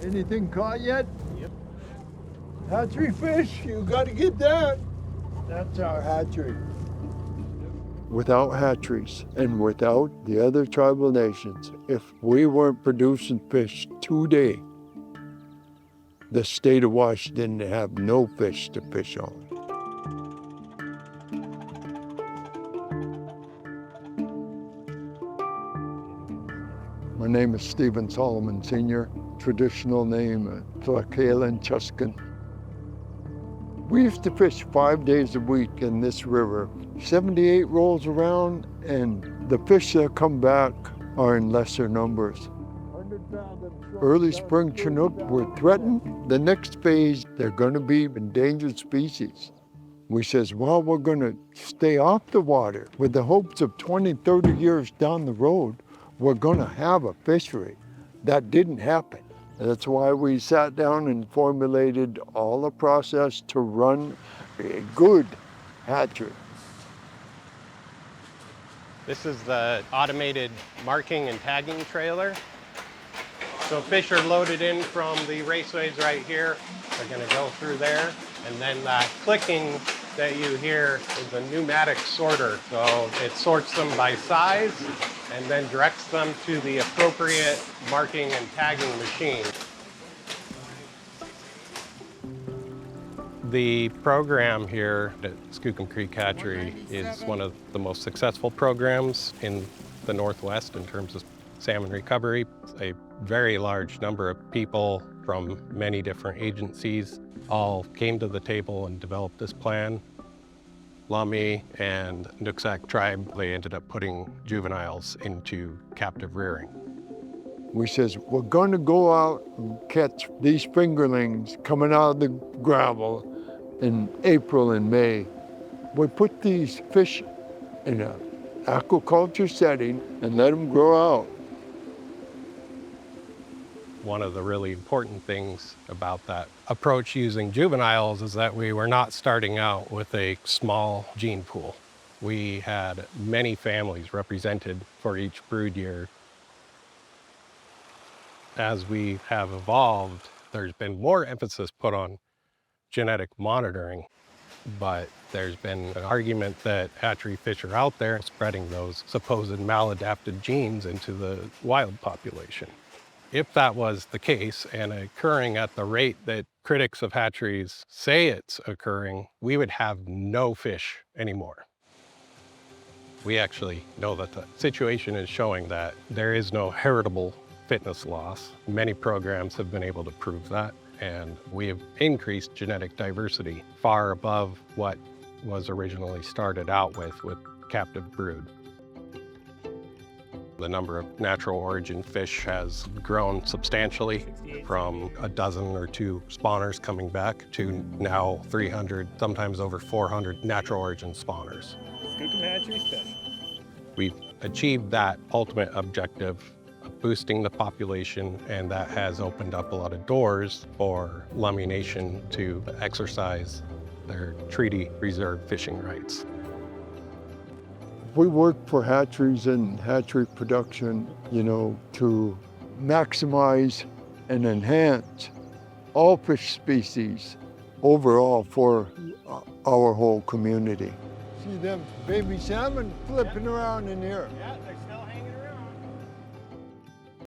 Anything caught yet? Yep. Hatchery fish, you gotta get that. That's our hatchery. Without hatcheries and without the other tribal nations, if we weren't producing fish today, the state of Washington would have no fish to fish on. My name is Stephen Solomon Sr., traditional name Tlakalan Chuskin. We used to fish 5 days a week in this river. 78 rolls around, and the fish that come back are in lesser numbers. Early spring Chinook were threatened. The next phase, they're going to be endangered species. We says, well, we're going to stay off the water with the hopes of 20, 30 years down the road, we're going to have a fishery. That didn't happen. That's why we sat down and formulated all the process to run a good hatchery. This is the automated marking and tagging trailer. So fish are loaded in from the raceways right here. They're going to go through there, and then that clicking that you hear is a pneumatic sorter. So it sorts them by size and then directs them to the appropriate marking and tagging machine. The program here at Skookum Creek Hatchery is one of the most successful programs in the Northwest in terms of salmon recovery. A very large number of people from many different agencies all came to the table and developed this plan. Lummi and Nooksack tribe, they ended up putting juveniles into captive rearing. We says, we're going to go out and catch these fingerlings coming out of the gravel in April and May. We put these fish in an aquaculture setting and let them grow out. One of the really important things about that approach using juveniles is that we were not starting out with a small gene pool. We had many families represented for each brood year. As we have evolved, there's been more emphasis put on genetic monitoring, but there's been an argument that hatchery fish are out there spreading those supposed maladapted genes into the wild population. If that was the case and occurring at the rate that critics of hatcheries say it's occurring, we would have no fish anymore. We actually know that the situation is showing that there is no heritable fitness loss. Many programs have been able to prove that, and we have increased genetic diversity far above what was originally started out with captive brood. The number of natural origin fish has grown substantially from a dozen or two spawners coming back to now 300, sometimes over 400 natural origin spawners. Skookum Hatchery special. We've achieved that ultimate objective of boosting the population, and that has opened up a lot of doors for Lummi Nation to exercise their treaty reserve fishing rights. We work for hatcheries and hatchery production, to maximize and enhance all fish species overall for our whole community. See them baby salmon flipping around in here. Yeah,